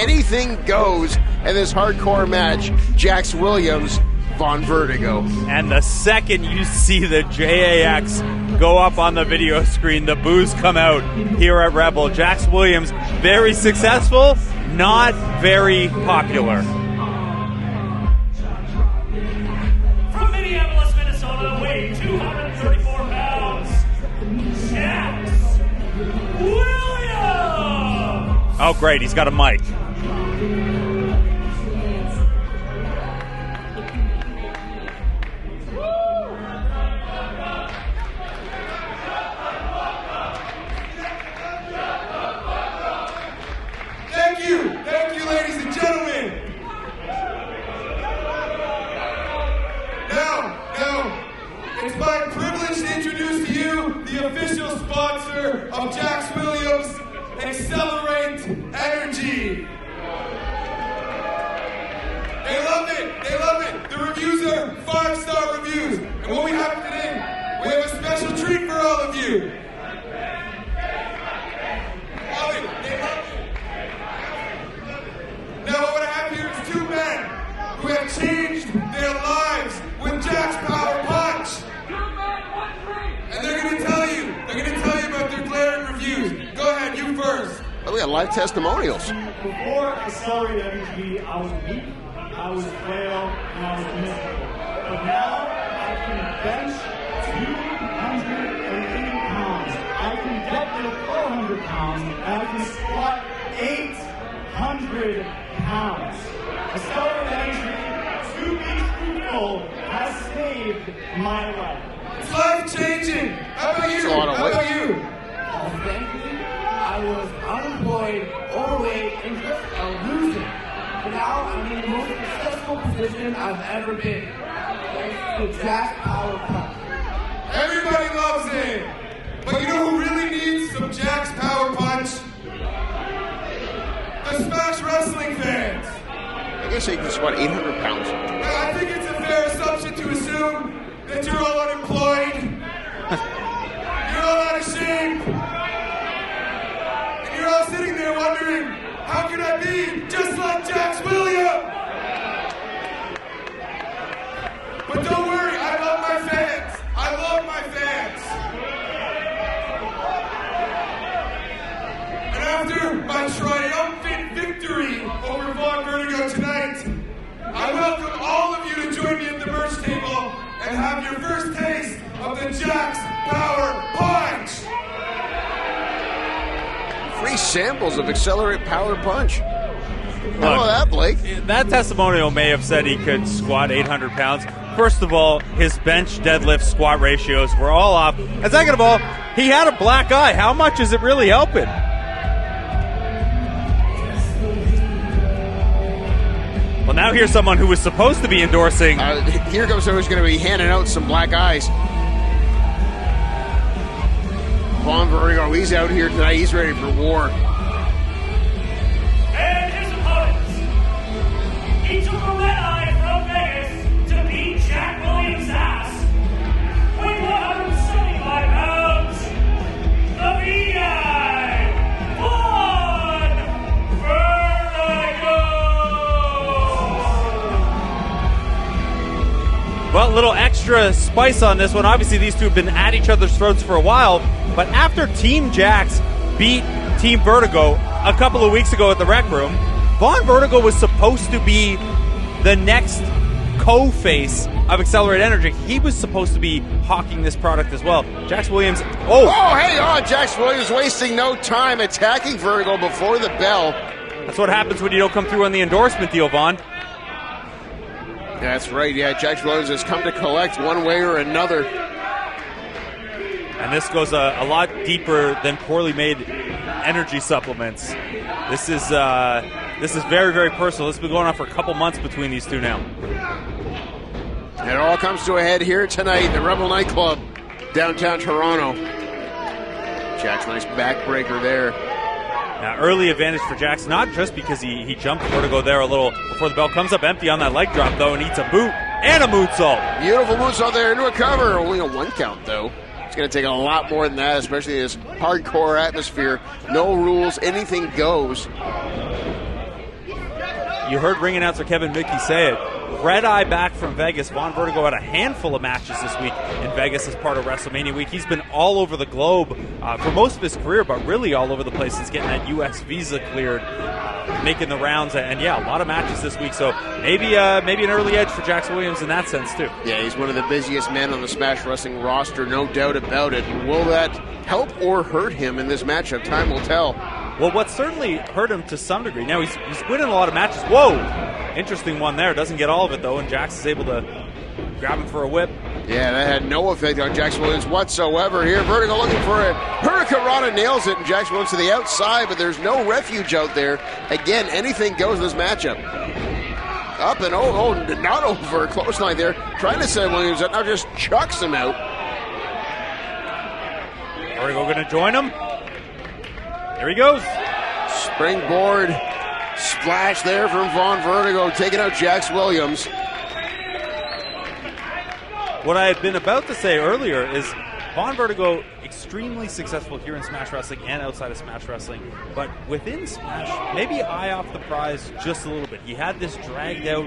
Anything goes in this hardcore match. Jax Williams, Vaughn Vertigo. And the second you see the JAX go up on the video screen, the boos come out here at Rebel. Jax Williams, very successful, not very popular. From Minneapolis, Minnesota, weighing 234 pounds, Jax Williams! Oh, great, he's got a mic. Thank you, ladies and gentlemen. Now, it's my privilege to introduce to you the official sponsor of Jax Williams, Accelerate Energy. They love it. The reviews are 5-star reviews. And what we have today, we have a special treat for all of you. They love it. Now what I have here is two men who have changed their lives with Jax Power Punch. And they're going to tell you about their glaring reviews. Go ahead, you first. Oh, we got live testimonials. Before Accelerate Energy, I was weak, I was frail, and I was miserable. But now I can bench 280 pounds. I can deadlift 400 pounds, and I can squat 800 pounds. Accelerate Energy, to be truthful, has saved my life. It's life-changing. How about you? Oh, thankfully, I was unemployed, overweight, and just a loser. But now I'm in the most successful position I've ever been. Thanks to Jax Power Punch. Everybody loves it. But you know who really needs some Jax Power Punch? The Smash Wrestling fans. I guess they can squat 800 pounds. Now, I think it's a fair assumption to assume that you're all unemployed. You're all out of shape. And you're all sitting there wondering, how can I be just like Jax Williams? But don't worry, I love my fans. And after my triumphant victory over Vaughn Vertigo tonight, I welcome all of you to join me at the merch table and have your first taste of the Jax Power Punch. Free samples of Accelerate Power Punch. How about that, Blake? That testimonial may have said he could squat 800 pounds. First of all, his bench, deadlift, squat ratios were all off. And second of all, he had a black eye. How much is it really helping? Well, now here's someone who was supposed to be endorsing. Here comes someone who's going to be handing out some black eyes. Vaughn Vertigo, he's out here tonight. He's ready for war. And his opponents. He took a red eye from Vegas to beat Jax Williams' ass. Weighing 175 pounds, the B-Guy, Vaughn Vertigo! Well, a little extra spice on this one. Obviously, these two have been at each other's throats for a while. But after Team Jax beat Team Vertigo a couple of weeks ago at the Rec Room, Vaughn Vertigo was supposed to be the next co-face of Accelerate Energy. He was supposed to be hawking this product as well. Jax Williams. Jax Williams wasting no time attacking Vertigo before the bell. That's what happens when you don't come through on the endorsement deal, Vaughn. That's right. Yeah, Jax Williams has come to collect one way or another. And this goes a lot deeper than poorly made energy supplements. This is very, very personal. This has been going on for a couple months between these two now. And it all comes to a head here tonight at the Rebel Nightclub, downtown Toronto. Jax, nice backbreaker there. Now, early advantage for Jax, not just because he jumped Vertigo there a little before the bell. Comes up empty on that leg drop, though, and eats a boot and a moonsault. Beautiful moonsault there into a cover. Only a one count, though. It's going to take a lot more than that, especially in this hardcore atmosphere. No rules, anything goes. you heard ring announcer Kevin Mickey say it. Red Eye back from Vegas. Vaughn Vertigo had a handful of matches this week in Vegas as part of WrestleMania week. He's been all over the globe for most of his career, but really all over the place since getting that U.S. visa cleared, making the rounds, and yeah, a lot of matches this week. So maybe an early edge for Jax Williams in that sense too. Yeah, he's one of the busiest men on the Smash Wrestling roster, no doubt about it. Will that help or hurt him in this matchup? Time will tell. Well, what certainly hurt him to some degree. Now, he's winning a lot of matches. Whoa! Interesting one there. Doesn't get all of it, though, and Jax is able to grab him for a whip. Yeah, that had no effect on Jax Williams whatsoever here. Vertigo looking for it. Hurricanrana nails it, and Jax Williams to the outside, but there's no refuge out there. Again, anything goes in this matchup. Up and not over. Clothesline there. Trying to send Williams out. Now just chucks him out. Vertigo going to join him. There he goes. Springboard splash there from Vaughn Vertigo, taking out Jax Williams. What I had been about to say earlier is Vaughn Vertigo, extremely successful here in Smash Wrestling and outside of Smash Wrestling, but within Smash, maybe eye off the prize just a little bit. He had this dragged out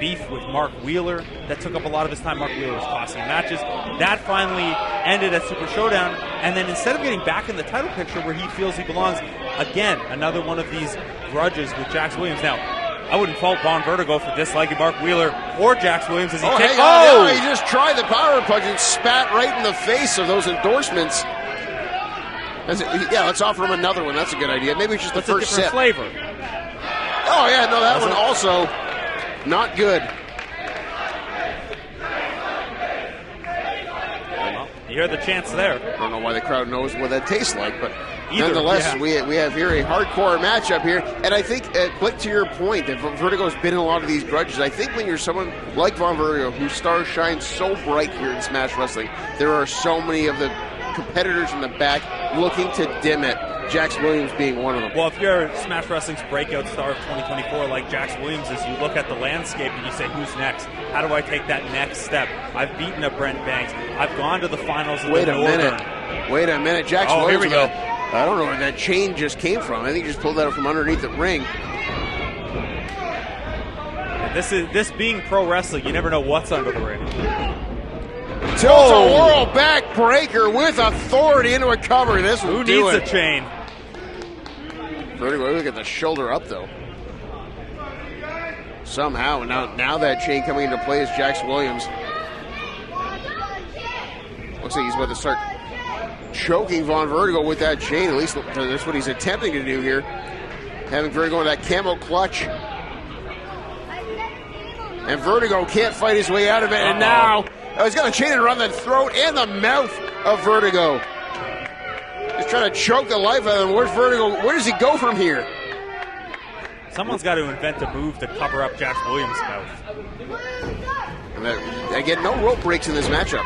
beef with Mark Wheeler that took up a lot of his time. Mark Wheeler was costing matches. That finally ended at Super Showdown, and then instead of getting back in the title picture where he feels he belongs, again, another one of these grudges with Jax Williams. Now, I wouldn't fault Vaughn Vertigo for disliking Mark Wheeler or Jax Williams as he he just tried the power punch and spat right in the face of those endorsements. Let's offer him another one. That's a good idea. Maybe it's just the first sip. Flavor. Oh, yeah, no, that one also not good. Well, you hear the chants there. I don't know why the crowd knows what that tastes like, but nonetheless, we have here a hardcore matchup here. And I think, Blake, to your point, that Vertigo's been in a lot of these grudges. I think when you're someone like Vaughn Vertigo, whose star shines so bright here in Smash Wrestling, there are so many of the competitors in the back looking to dim it. Jax Williams being one of them. Well, if you're Smash Wrestling's breakout star of 2024 like Jax Williams is, you look at the landscape and you say, who's next? How do I take that next step? I've beaten a Brent Banks. I've gone to the finals of the Northern. Wait a minute. Jax Williams. Here we go. I don't know where that chain just came from. I think he just pulled that from underneath the ring. This being pro wrestling, you never know what's under the ring. Tilt-a-whirl back breaker with authority into a cover. This will do it. Who needs a chain? Vertigo, look at the shoulder up, though. Somehow, now that chain coming into play is Jax Williams. Looks like he's about to start choking Vaughn Vertigo with that chain. At least that's what he's attempting to do here. Having Vertigo in that camo clutch. And Vertigo can't fight his way out of it. And now he's got a chain around the throat and the mouth of Vertigo. He's trying to choke the life out of him. Where's Vertigo? Where does he go from here? Someone's got to invent a move to cover up Jax Williams' mouth. And again, no rope breaks in this matchup.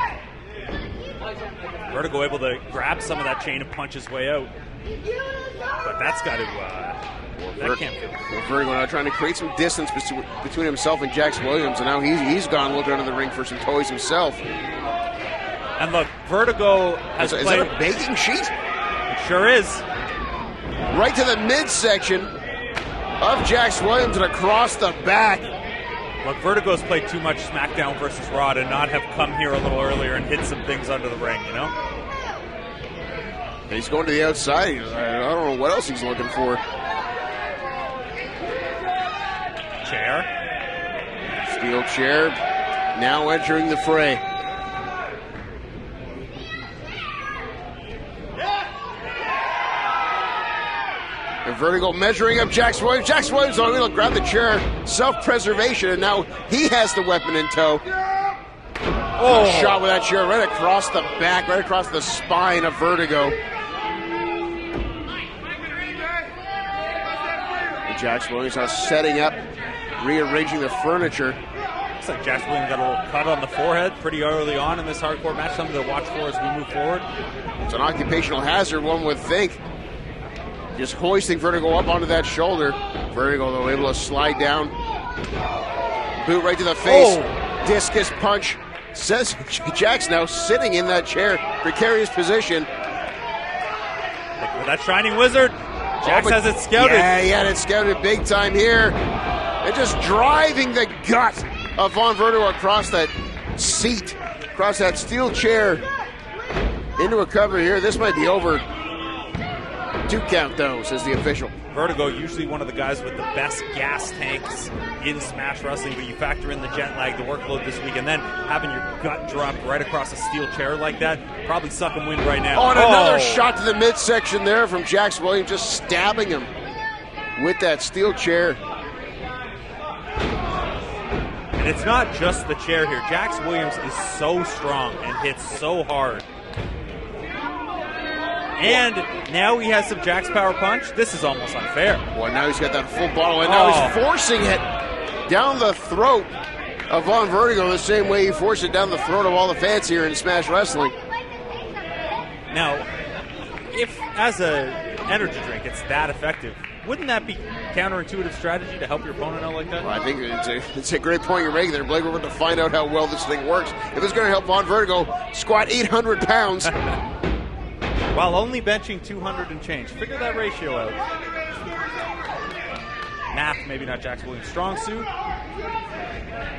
Vertigo able to grab some of that chain and punch his way out. But that's got to... that can't be. Vertigo now trying to create some distance between himself and Jax Williams, and now he's gone looking under the ring for some toys himself. And look, Vertigo has played... Is that a baking sheet? It sure is. Right to the midsection of Jax Williams and across the back. Look, Vertigo's played too much SmackDown versus Raw to not have come here a little earlier and hit some things under the ring, you know? And he's going to the outside. I don't know what else he's looking for. Chair. Steel chair. Now entering the fray. And Vertigo measuring up Jax Williams. Jax Williams will grab the chair. Self-preservation, and now he has the weapon in tow. Oh, shot with that chair right across the back, right across the spine of Vertigo. And Jax Williams now setting up, rearranging the furniture. Looks like Jax Williams got a little cut on the forehead pretty early on in this hardcore match. Something to watch for as we move forward. It's an occupational hazard, one would think. Just hoisting Vertigo up onto that shoulder. Vertigo, though, able to slide down. Boot right to the face. Oh. Discus punch. Says Jax now sitting in that chair. Precarious position. Look for that Shining Wizard. Jax has it scouted. Yeah, he had it scouted big time here. and just driving the gut of Vaughn Vertigo across that seat, across that steel chair, into a cover here. This might be over. 2 count, though, says the official. Vertigo, usually one of the guys with the best gas tanks in Smash Wrestling, but you factor in the jet lag, the workload this week, and then having your gut dropped right across a steel chair like that, probably sucking wind right now. Oh, and another shot to the midsection there from Jax Williams, just stabbing him with that steel chair. And it's not just the chair here. Jax Williams is so strong and hits so hard. And now he has some Jax power punch. This is almost unfair. Well, now he's got that full bottle, and now he's forcing it down the throat of Vaughn Vertigo the same way he forced it down the throat of all the fans here in Smash Wrestling. Now, if as an energy drink it's that effective, wouldn't that be counterintuitive strategy to help your opponent out like that? Well, I think it's a great point you're making there, Blake. We're going to find out how well this thing works. If it's going to help Vaughn Vertigo squat 800 pounds. While only benching 200 and change. Figure that ratio out. Math, maybe not Jax Williams' strong suit.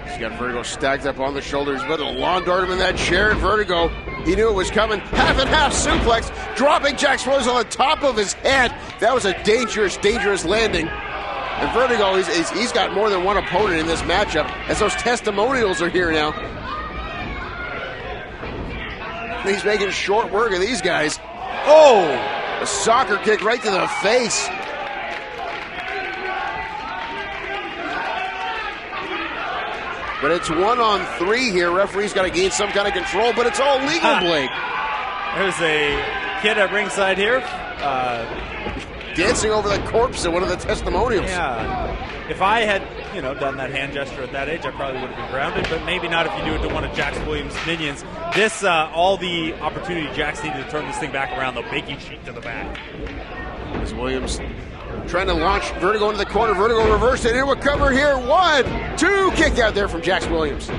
He's got Vertigo stacked up on the shoulders. But a lawn dart him in that chair. And Vertigo, he knew it was coming. Half and half suplex, dropping Jax Williams on the top of his head. That was a dangerous, dangerous landing. And Vertigo, he's got more than one opponent in this matchup, as those testimonials are here now. He's making short work of these guys. Oh! A soccer kick right to the face. But it's 1-on-3 here. Referee's got to gain some kind of control, but it's all legal, Blake. There's a kid at ringside here. Dancing over the corpse of one of the testimonials. Yeah. If I had, done that hand gesture at that age, I probably would have been grounded, but maybe not if you do it to one of Jax Williams' minions. This, all the opportunity Jax needed to turn this thing back around, the baking sheet to the back. As Williams trying to launch Vertigo into the corner. Vertigo reversed it into a cover here. 1, 2, kick out there from Jax Williams.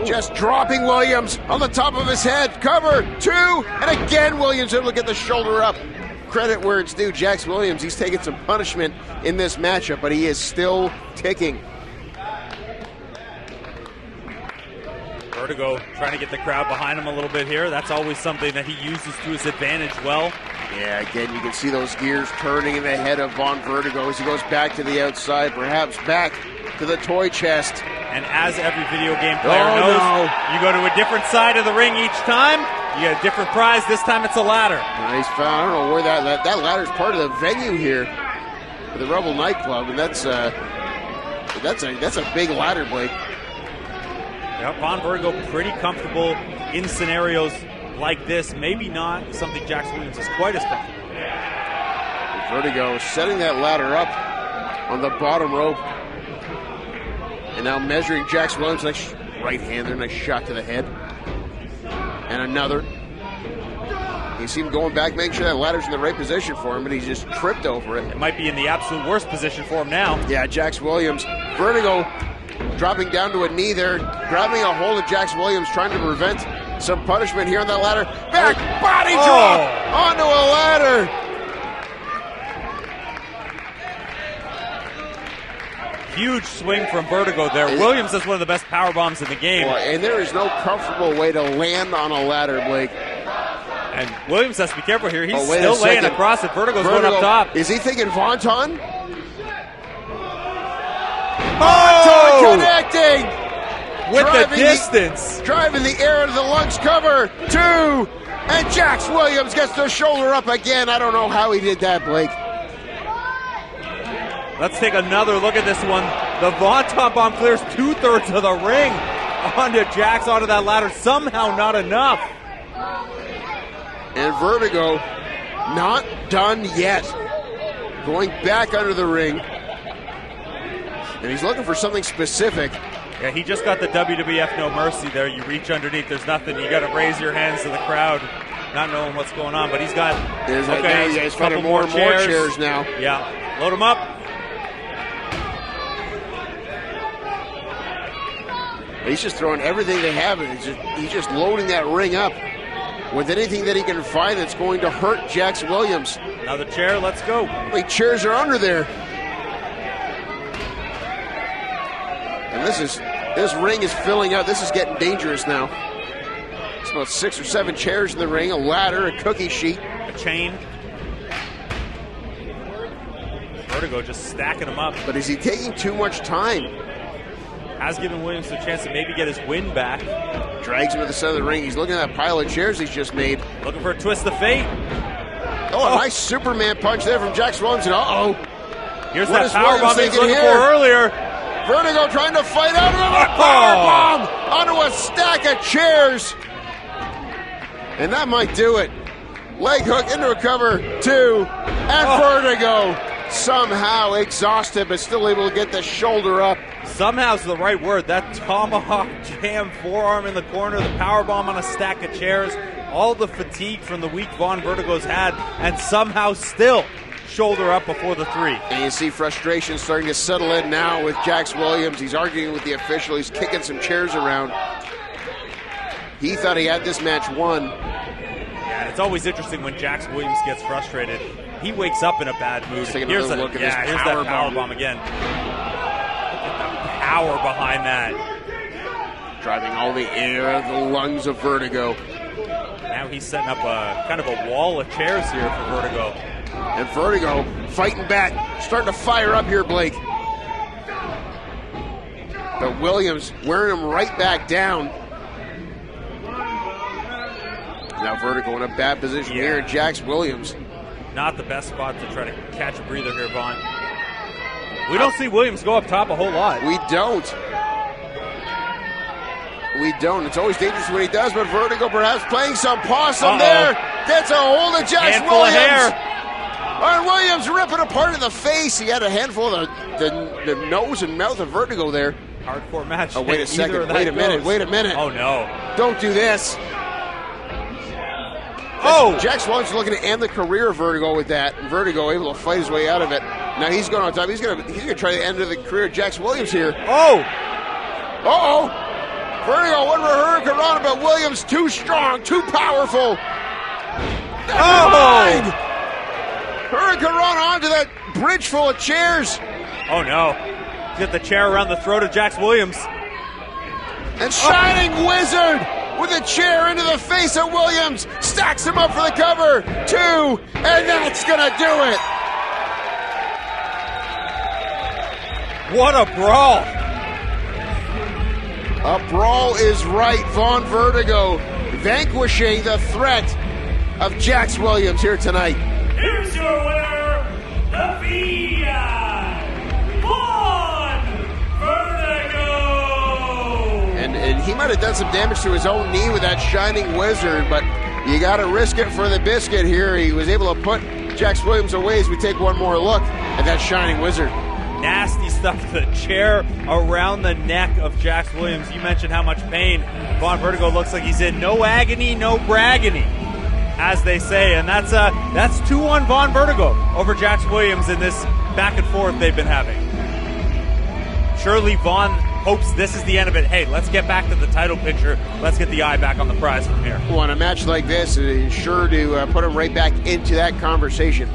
Just dropping Williams on the top of his head. Cover, 2, and again Williams able to get the shoulder up. Credit where it's due. Jax Williams, he's taking some punishment in this matchup, but he is still ticking. Vertigo trying to get the crowd behind him a little bit here. That's always something that he uses to his advantage well. Yeah, again, you can see those gears turning in the head of Vaughn Vertigo as he goes back to the outside, perhaps back to the toy chest. And as every video game player knows, you go to a different side of the ring each time. You get a different prize. This time it's a ladder. Nice foul. I don't know where that ladder's part of the venue here for the Rebel Nightclub, and that's a big ladder, Blake. Yeah, Vaughn Vertigo pretty comfortable in scenarios like this. Maybe not something Jax Williams is quite as comfortable. Vertigo setting that ladder up on the bottom rope. And now measuring Jax Williams, nice right hander, nice shot to the head. And another. You see him going back, making sure that ladder's in the right position for him, but he's just tripped over it. It might be in the absolute worst position for him now. Yeah, Jax Williams. Vertigo dropping down to a knee there, grabbing a hold of Jax Williams, trying to prevent some punishment here on that ladder. Back body drop onto a ladder. Huge swing from Vertigo there. Williams is one of the best power bombs in the game. Well, and there is no comfortable way to land on a ladder, Blake. And Williams has to be careful here. He's still laying across it. Vertigo's going up top. Is he thinking Vonton? Vonton connecting! With the distance. Driving the air into the lungs cover. 2. And Jax Williams gets the shoulder up again. I don't know how he did that, Blake. Let's take another look at this one. The Vonton bomb clears 2/3 of the ring onto Jax, onto that ladder. Somehow not enough. And Vertigo not done yet. Going back under the ring. And he's looking for something specific. Yeah, he just got the WWF No Mercy there. You reach underneath, there's nothing. You got to raise your hands to the crowd, not knowing what's going on. But he's got he's finding more and more chairs now. Yeah, load him up. He's just throwing everything they have. He's just loading that ring up with anything that he can find that's going to hurt Jax Williams. Another chair, let's go. How many chairs are under there? And this ring is filling out. This is getting dangerous now. It's about 6 or 7 chairs in the ring, a ladder, a cookie sheet. A chain. Vertigo just stacking them up. But is he taking too much time? Has given Williams a chance to maybe get his win back. Drags him to the center of the ring. He's looking at that pile of chairs he's just made. Looking for a twist of fate. Oh, a nice Superman punch there from Jax Williams. And uh-oh. Here's that powerbomb he was looking for earlier. Vertigo trying to fight out of a powerbomb onto a stack of chairs. And that might do it. Leg hook into a cover, 2, and Vertigo somehow exhausted, but still able to get the shoulder up. Somehow's the right word. That tomahawk jam forearm in the corner, the powerbomb on a stack of chairs, all the fatigue from the week Vaughn Vertigo's had, and somehow still shoulder up before the 3. And you see frustration starting to settle in now with Jax Williams. He's arguing with the official. He's kicking some chairs around. He thought he had this match won. Yeah, and it's always interesting when Jax Williams gets frustrated. He wakes up in a bad mood. Here's that powerbomb again. Look at the power behind that. Driving all the air out of the lungs of Vertigo. Now he's setting up a kind of a wall of chairs here for Vertigo. And Vertigo fighting back, starting to fire up here, Blake. But Williams wearing him right back down. Now Vertigo in a bad position here. Jax Williams. Not the best spot to try to catch a breather here, Vaughn. We don't see Williams go up top a whole lot. We don't. It's always dangerous when he does, but Vertigo perhaps playing some possum there. Gets a hold of Jax handful Williams. Of hair. And Williams ripping apart in the face. He had a handful of the nose and mouth of Vertigo there. Hardcore match. Oh, wait a second. Wait a minute. Oh, no. Don't do this. Oh! Jax Williams looking to end the career of Vertigo with that. Vertigo able to fight his way out of it. Now he's going on top. He's going to try to end the career of Jax Williams here. Oh! Uh-oh! Vertigo went for Hurricane Rana, but Williams too strong, too powerful. Oh! Hurricane Rana onto that bridge full of chairs. Oh, no. Get the chair around the throat of Jax Williams. And Shining Wizard with a chair into the face of Williams. Stacks him up for the cover. 2, and that's going to do it. What a brawl. A brawl is right. Vaughn Vertigo vanquishing the threat of Jax Williams here tonight. Here's your winner, the Vaughn Vertigo. And he might have done some damage to his own knee with that Shining Wizard, but you got to risk it for the biscuit here. He was able to put Jax Williams away as we take one more look at that Shining Wizard. Nasty stuff to the chair around the neck of Jax Williams. You mentioned how much pain Vaughn Vertigo looks like he's in. No agony, no braggony, as they say. And that's 2-1 Vaughn Vertigo over Jax Williams in this back and forth they've been having. Surely Vaughn hopes this is the end of it. Hey, let's get back to the title picture. Let's get the eye back on the prize from here. Well, in a match like this, it is sure to put him right back into that conversation.